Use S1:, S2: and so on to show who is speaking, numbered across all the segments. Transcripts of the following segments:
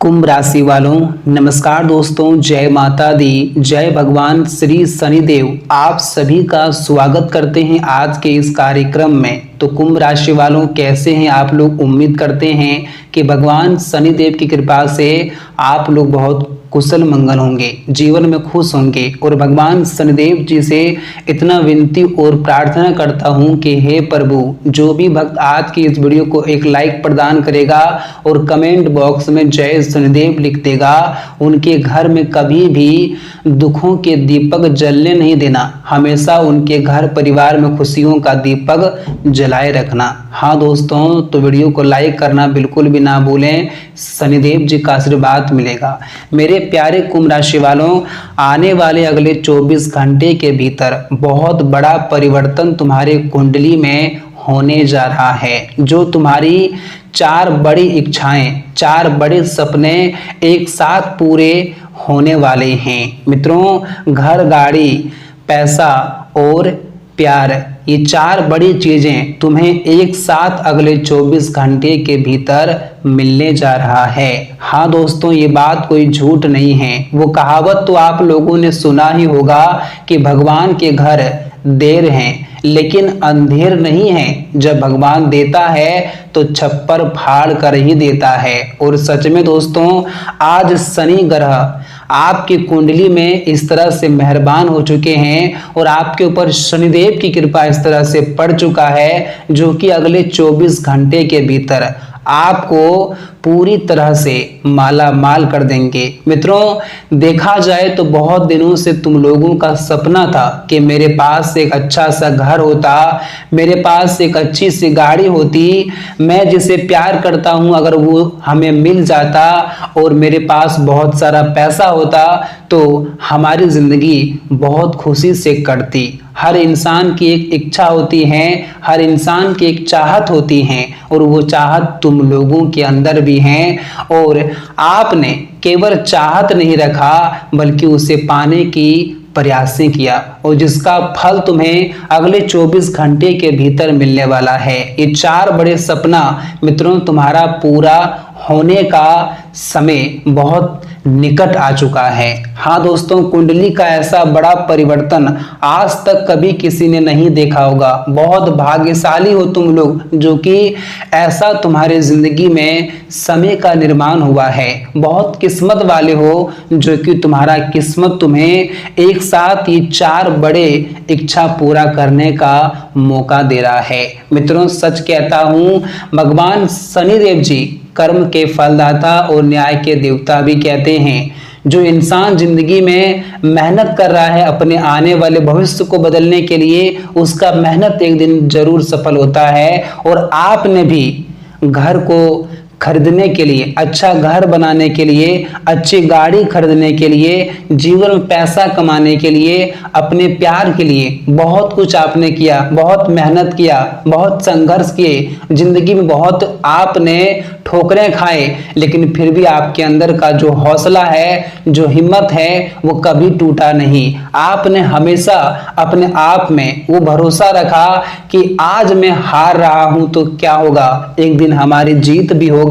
S1: कुंभ राशि वालों, नमस्कार दोस्तों। जय माता दी, जय भगवान श्री शनिदेव। आप सभी का स्वागत करते हैं आज के इस कार्यक्रम में। तो कुंभ राशि वालों, कैसे हैं आप लोग? उम्मीद करते हैं कि भगवान शनिदेव की कृपा से आप लोग बहुत कुशल मंगल होंगे, जीवन में खुश होंगे। और भगवान शनिदेव जी से इतना विनती और प्रार्थना करता हूं कि हे प्रभु, जो भी भक्त आज की इस वीडियो को एक लाइक प्रदान करेगा और कमेंट बॉक्स में जय शनिदेव लिख देगा, उनके घर में कभी भी दुखों के दीपक जलने नहीं देना। हमेशा उनके घर परिवार में खुशियों का दीपक जलाए रखना। हाँ दोस्तों, तो वीडियो को लाइक करना बिल्कुल भी ना भूलें, शनिदेव जी का आशीर्वाद मिलेगा। मेरे प्यारे कुंभ राशि वालों, आने वाले अगले 24 घंटे के भीतर बहुत बड़ा परिवर्तन तुम्हारे कुंडली में होने जा रहा है। जो तुम्हारी 4 बड़ी इच्छाएं, 4 बड़े सपने एक साथ पूरे होने वाले हैं। मित्रों, घर, गाड़ी, पैसा और प्यार, ये 4 बड़ी चीजें तुम्हें एक साथ अगले 24 घंटे के भीतर मिलने जा रहा है। हाँ दोस्तों, ये बात कोई झूठ नहीं है। वो कहावत तो आप लोगों ने सुना ही होगा कि भगवान के घर देर हैं लेकिन अंधेर नहीं है। जब भगवान देता है तो छप्पर फाड़ कर ही देता है। और सच में दोस्तों, आज शनि ग्रह आपकी कुंडली में इस तरह से मेहरबान हो चुके हैं और आपके ऊपर शनिदेव की कृपा इस तरह से पड़ चुका है, जो कि अगले 24 घंटे के भीतर आपको पूरी तरह से माला माल कर देंगे। मित्रों, देखा जाए तो बहुत दिनों से तुम लोगों का सपना था कि मेरे पास एक अच्छा सा घर होता, मेरे पास एक अच्छी सी गाड़ी होती, मैं जिसे प्यार करता हूं अगर वो हमें मिल जाता और मेरे पास बहुत सारा पैसा होता तो हमारी जिंदगी बहुत खुशी से कटती। हर इंसान की एक इच्छा होती है, हर इंसान की एक चाहत होती है और वो चाहत तुम लोगों के अंदर भी है। और आपने केवल चाहत नहीं रखा बल्कि उसे पाने की प्रयासें किया और जिसका फल तुम्हें अगले 24 घंटे के भीतर मिलने वाला है। ये 4 बड़े सपना मित्रों तुम्हारा पूरा होने का समय बहुत निकट आ चुका है। हाँ दोस्तों, कुंडली का ऐसा बड़ा परिवर्तन आज तक कभी किसी ने नहीं देखा होगा। बहुत भाग्यशाली हो तुम लोग, जो कि ऐसा तुम्हारे जिंदगी में समय का निर्माण हुआ है। बहुत किस्मत वाले हो, जो कि तुम्हारा किस्मत तुम्हें एक साथ ये 4 बड़े इच्छा पूरा करने का मौका दे रहा है। मित्रों, सच कहता हूं, भगवान शनिदेव जी कर्म के फलदाता और न्याय के देवता भी कहते हैं। जो इंसान जिंदगी में मेहनत कर रहा है अपने आने वाले भविष्य को बदलने के लिए, उसका मेहनत एक दिन जरूर सफल होता है। और आपने भी घर को खरीदने के लिए, अच्छा घर बनाने के लिए, अच्छी गाड़ी खरीदने के लिए, जीवन में पैसा कमाने के लिए, अपने प्यार के लिए बहुत कुछ आपने किया, बहुत मेहनत किया, बहुत संघर्ष किए, जिंदगी में बहुत आपने ठोकरें खाए, लेकिन फिर भी आपके अंदर का जो हौसला है, जो हिम्मत है, वो कभी टूटा नहीं। आपने हमेशा अपने आप में वो भरोसा रखा कि आज मैं हार रहा हूं तो क्या होगा, एक दिन हमारी जीत भी होगा।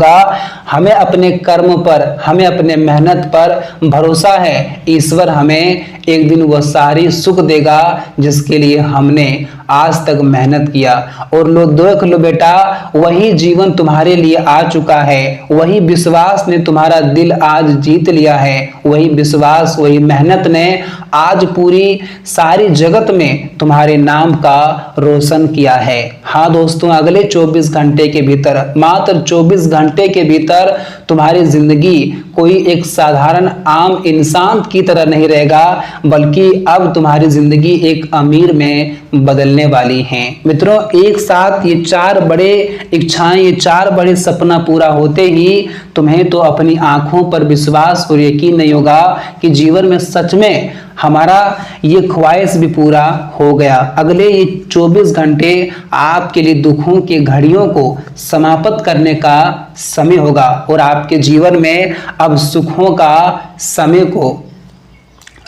S1: हमें अपने कर्म पर, हमें अपने मेहनत पर भरोसा है। ईश्वर हमें एक दिन वह सारी सुख देगा जिसके लिए हमने आज तक मेहनत किया। और लो देख लो बेटा, वही जीवन तुम्हारे लिए आ चुका है, वही विश्वास ने तुम्हारा दिल आज जीत लिया है, वही विश्वास, वही मेहनत ने आज पूरी सारी जगत में तुम्हारे नाम का रोशन किया है। हाँ दोस्तों, अगले 24 घंटे के भीतर, मात्र 24 घंटे के भीतर तुम्हारी जिंदगी कोई एक साधारण आम इंसान की तरह नहीं रहेगा, बल्कि अब तुम्हारी जिंदगी एक अमीर में बदलने वाली है। मित्रों, एक साथ ये 4 बड़े इच्छाएं, ये 4 बड़े सपना पूरा होते ही तुम्हें तो अपनी आंखों पर विश्वास और यकीन नहीं होगा कि जीवन में सच में हमारा ये ख्वाहिश भी पूरा हो गया। अगले ये 24 घंटे आपके लिए दुखों की घड़ियों को समाप्त करने का समय होगा और आपके जीवन में अब सुखों का समय को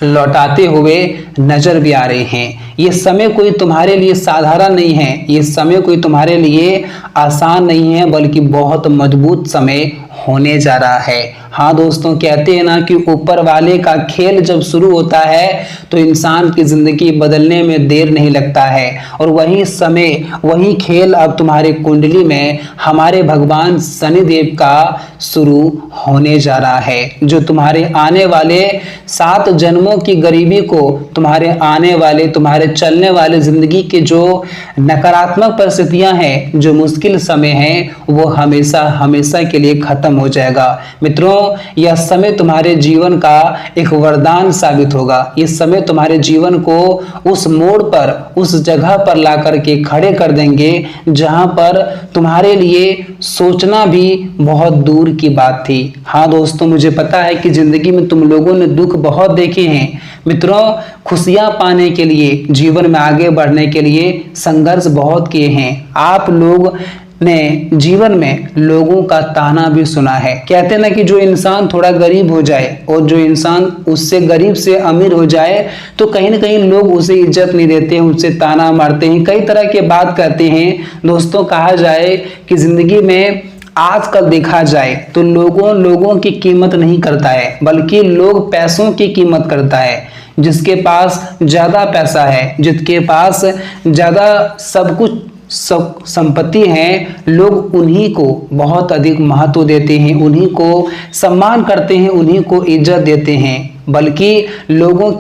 S1: लौटाते हुए नजर भी आ रहे हैं। ये समय कोई तुम्हारे लिए साधारण नहीं है, ये समय कोई तुम्हारे लिए आसान नहीं है, बल्कि बहुत मजबूत समय होने जा रहा है। हाँ दोस्तों, कहते हैं ना कि ऊपर वाले का खेल जब शुरू होता है तो इंसान की जिंदगी बदलने में देर नहीं लगता है। और वही समय, वही खेल अब तुम्हारे कुंडली में हमारे भगवान शनिदेव का शुरू होने जा रहा है, जो तुम्हारे आने वाले 7 जन्मों की गरीबी को, तुम्हारे आने वाले, तुम्हारे चलने वाले जिंदगी के जो नकारात्मक परिस्थितियां हैं, जो मुश्किल समय है, वो हमेशा हमेशा के लिए खत्म हो जाएगा। मित्रों, यह समय तुम्हारे जीवन का एक वरदान साबित होगा। ये समय तुम्हारे जीवन को उस मोड़ पर, उस जगह पर ला करके खड़े कर देंगे जहां पर तुम्हारे लिए सोचना भी बहुत दूर की बात थी। हाँ दोस्तों, मुझे पता है कि जिंदगी में तुम लोगों ने दुख बहुत देखे हैं। मित्रों, खुशियां पाने के लिए, जीवन में आगे बढ़ने के लिए संघर्ष बहुत किए हैं। आप लोग ने जीवन में लोगों का ताना भी सुना है। कहते ना कि जो इंसान थोड़ा गरीब हो जाए और जो इंसान उससे गरीब से अमीर हो जाए तो कहीं ना कहीं लोग उसे इज्जत नहीं देते हैं, उससे ताना मारते हैं, कई तरह की बात करते हैं। दोस्तों, कहा जाए कि जिंदगी में आजकल देखा जाए तो लोगों की कीमत नहीं करता है, बल्कि लोग पैसों की कीमत करता है। जिसके पास ज्यादा पैसा है, जिसके पास ज्यादा सब कुछ संपत्ति है, लोग उन्हीं को बहुत अधिक महत्व देते हैं, उन्हीं को सम्मान करते हैं, उन्हीं को इज्जत देते हैं, बल्कि लोगों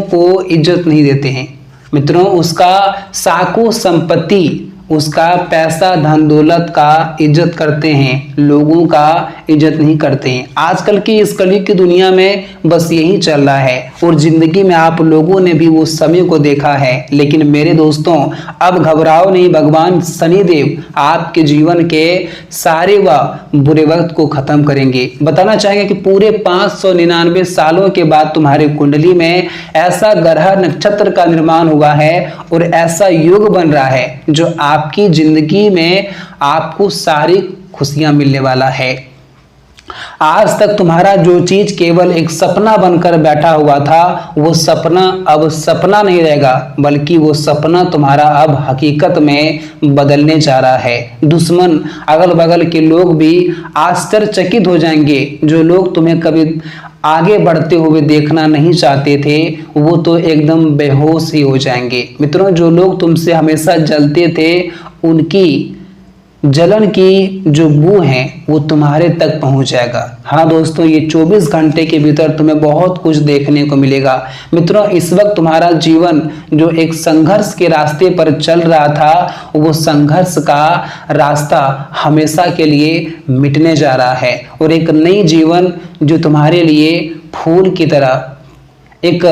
S1: को इज्जत नहीं देते हैं। मित्रों, उसका साखू संपत्ति, उसका पैसा धन दौलत का इज्जत करते हैं, लोगों का इज्जत नहीं करते हैं। आजकल की इस कलयुग की दुनिया में बस यही चल रहा है और जिंदगी में आप लोगों ने भी वो समय को देखा है। लेकिन मेरे दोस्तों, अब घबराओ नहीं, भगवान शनिदेव आपके जीवन के सारे व बुरे वक्त को खत्म करेंगे। बताना चाहेंगे कि पूरे 599 सालों के बाद तुम्हारे कुंडली में ऐसा ग्रह नक्षत्र का निर्माण हुआ है और ऐसा योग बन रहा है जो आपकी जिंदगी में आपको सारी खुशियां मिलने वाला है। आज तक तुम्हारा जो चीज केवल एक सपना बनकर बैठा हुआ था, वो सपना अब सपना नहीं रहेगा, बल्कि वो सपना तुम्हारा अब हकीकत में बदलने जा रहा है। दुश्मन, अगल बगल के लोग भी आश्चर्यचकित हो जाएंगे। जो लोग तुम्हें कभी आगे बढ़ते हुए देखना नहीं चाहते थे, वो तो एकदम बेहोश ही हो जाएंगे। मित्रों, जो लोग तुमसे हमेशा जलते थे, उनकी जलन की जो बू है वो तुम्हारे तक पहुंच जाएगा। हाँ दोस्तों, ये 24 घंटे के भीतर तुम्हें बहुत कुछ देखने को मिलेगा। मित्रों, इस वक्त तुम्हारा जीवन जो एक संघर्ष के रास्ते पर चल रहा था, वो संघर्ष का रास्ता हमेशा के लिए मिटने जा रहा है और एक नई जीवन जो तुम्हारे लिए फूल की तरह, एक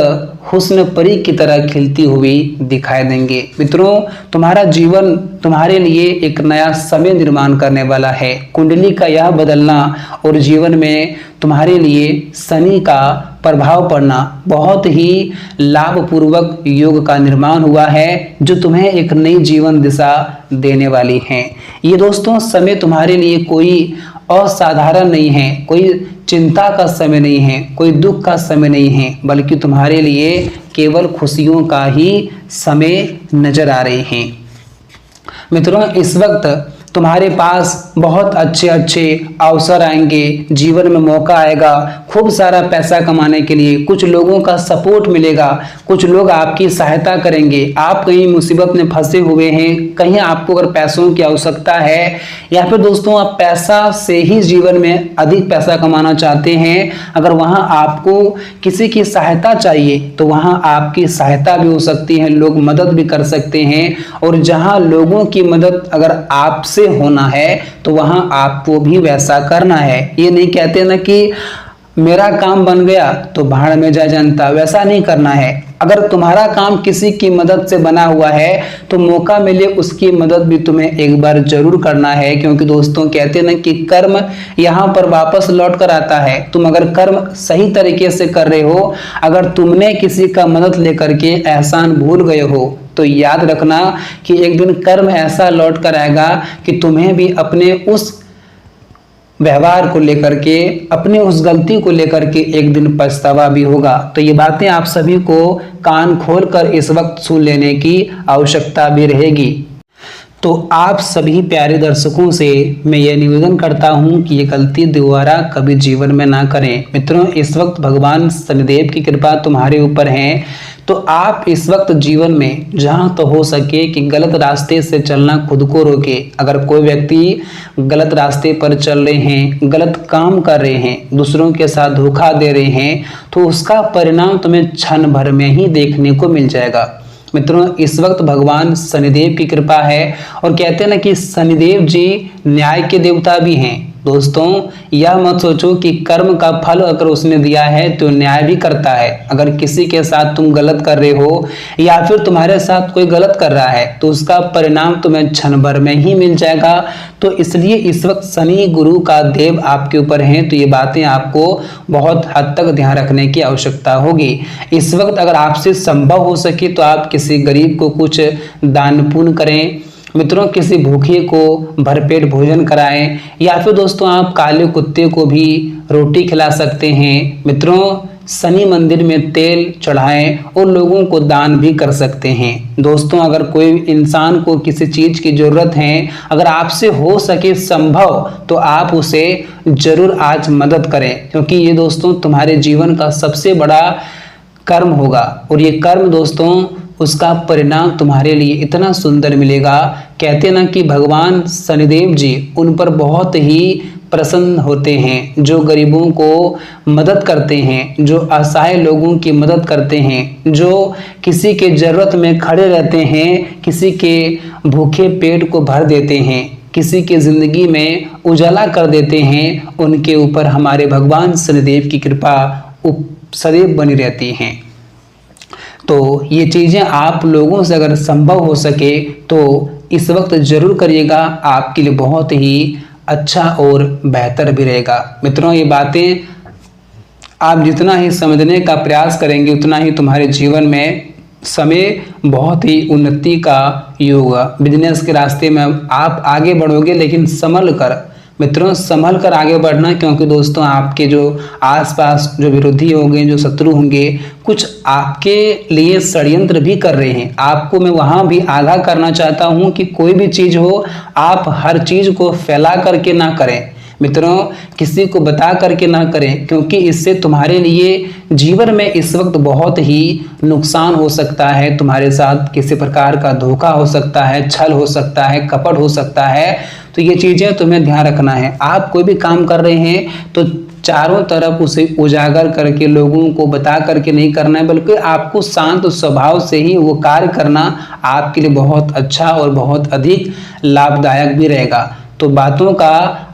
S1: हुस्न परी की तरह खिलती हुई दिखाई देंगे। मित्रों, तुम्हारा जीवन तुम्हारे लिए एक नया समय निर्माण करने वाला है। कुंडली का यह बदलना और जीवन में तुम्हारे लिए शनि का प्रभाव पड़ना बहुत ही लाभपूर्वक योग का निर्माण हुआ है, जो तुम्हें एक नई जीवन दिशा देने वाली है। ये दोस्तों, समय तुम्हारे लिए कोई असाधारण नहीं है, कोई चिंता का समय नहीं है, कोई दुख का समय नहीं है, बल्कि तुम्हारे लिए केवल खुशियों का ही समय नजर आ रहे हैं। मित्रों, इस वक्त तुम्हारे पास बहुत अच्छे अच्छे अवसर आएंगे, जीवन में मौका आएगा खूब सारा पैसा कमाने के लिए। कुछ लोगों का सपोर्ट मिलेगा, कुछ लोग आपकी सहायता करेंगे। आप कहीं मुसीबत में फंसे हुए हैं, कहीं आपको अगर पैसों की आवश्यकता है, या फिर दोस्तों आप पैसा से ही जीवन में अधिक पैसा कमाना चाहते हैं, अगर वहां आपको किसी की सहायता चाहिए तो वहां आपकी सहायता भी हो सकती है, लोग मदद भी कर सकते हैं। और जहां लोगों की मदद अगर आपसे होना है तो वहां आपको भी वैसा करना है। ये नहीं कहते ना कि मेरा काम बन गया तो भाड़ में जा जनता, वैसा नहीं करना है। अगर तुम्हारा काम किसी की मदद से बना हुआ है तो मौका मिले उसकी मदद भी तुम्हें एक बार जरूर करना है, क्योंकि दोस्तों कहते ना कि कर्म यहाँ पर वापस लौट कर आता है। तुम अगर कर्म सही तरीके से कर रहे हो, अगर तुमने किसी का मदद लेकर के एहसान भूल गए हो, तो याद रखना कि एक दिन कर्म ऐसा लौट कर आएगा कि तुम्हें भी अपने उस व्यवहार को लेकर के, अपने उस गलती को लेकर के एक दिन पछतावा भी होगा। तो ये बातें आप सभी को कान खोलकर इस वक्त सुन लेने की आवश्यकता भी रहेगी। तो आप सभी प्यारे दर्शकों से मैं ये निवेदन करता हूँ कि ये गलती दोबारा कभी जीवन में ना करें। मित्रों, इस वक्त भगवान शनिदेव की कृपा तुम्हारे ऊपर है, तो आप इस वक्त जीवन में जहाँ तो हो सके कि गलत रास्ते से चलना खुद को रोके। अगर कोई व्यक्ति गलत रास्ते पर चल रहे हैं, गलत काम कर रहे हैं, दूसरों के साथ धोखा दे रहे हैं, तो उसका परिणाम तुम्हें क्षण भर में ही देखने को मिल जाएगा। मित्रों, इस वक्त भगवान शनिदेव की कृपा है और कहते हैं ना कि शनिदेव जी न्याय के देवता भी हैं। दोस्तों, यह मत सोचो कि कर्म का फल अगर उसने दिया है तो न्याय भी करता है। अगर किसी के साथ तुम गलत कर रहे हो या फिर तुम्हारे साथ कोई गलत कर रहा है तो उसका परिणाम तुम्हें क्षण भर में ही मिल जाएगा। तो इसलिए इस वक्त शनि गुरु का देव आपके ऊपर हैं, तो ये बातें आपको बहुत हद तक ध्यान रखने की आवश्यकता होगी। इस वक्त अगर आपसे संभव हो सके तो आप किसी गरीब को कुछ दान पुण्य करें। मित्रों, किसी भूखे को भरपेट भोजन कराएं, या फिर दोस्तों आप काले कुत्ते को भी रोटी खिला सकते हैं। मित्रों, शनि मंदिर में तेल चढ़ाएं और लोगों को दान भी कर सकते हैं। दोस्तों, अगर कोई इंसान को किसी चीज की जरूरत है, अगर आपसे हो सके संभव, तो आप उसे जरूर आज मदद करें, क्योंकि ये दोस्तों तुम्हारे जीवन का सबसे बड़ा कर्म होगा। और ये कर्म दोस्तों, उसका परिणाम तुम्हारे लिए इतना सुंदर मिलेगा। कहते ना कि भगवान शनिदेव जी उन पर बहुत ही प्रसन्न होते हैं, जो गरीबों को मदद करते हैं, जो असहाय लोगों की मदद करते हैं, जो किसी के जरूरत में खड़े रहते हैं, किसी के भूखे पेट को भर देते हैं, किसी के जिंदगी में उजाला कर देते हैं। उनके ऊपर हमारे भगवान शनिदेव की कृपा सदैव बनी रहती है। तो ये चीज़ें आप लोगों से अगर संभव हो सके तो इस वक्त जरूर करिएगा, आपके लिए बहुत ही अच्छा और बेहतर भी रहेगा। मित्रों, ये बातें आप जितना ही समझने का प्रयास करेंगे उतना ही तुम्हारे जीवन में समय बहुत ही उन्नति का योग होगा। बिजनेस के रास्ते में आप आगे बढ़ोगे, लेकिन संभल कर। मित्रों, संभल कर आगे बढ़ना, क्योंकि दोस्तों आपके जो आसपास जो विरोधी होंगे, जो शत्रु होंगे, कुछ आपके लिए षड्यंत्र भी कर रहे हैं। आपको मैं वहां भी आगाह करना चाहता हूं कि कोई भी चीज हो, आप हर चीज को फैला करके ना करें। मित्रों, किसी को बता करके ना करें, क्योंकि इससे तुम्हारे लिए जीवन में इस वक्त बहुत ही नुकसान हो सकता है। तुम्हारे साथ किसी प्रकार का धोखा हो सकता है, छल हो सकता है, कपट हो सकता है। तो ये चीजें तुम्हें ध्यान रखना है। आप कोई भी काम कर रहे हैं तो चारों तरफ उसे उजागर करके लोगों को बता करके नहीं करना है, बल्कि आपको शांत स्वभाव से ही वो कार्य करना आपके लिए बहुत अच्छा और बहुत अधिक लाभदायक भी रहेगा। तो बातों का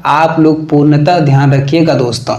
S1: आप लोग पूर्णतः ध्यान रखिएगा दोस्तों।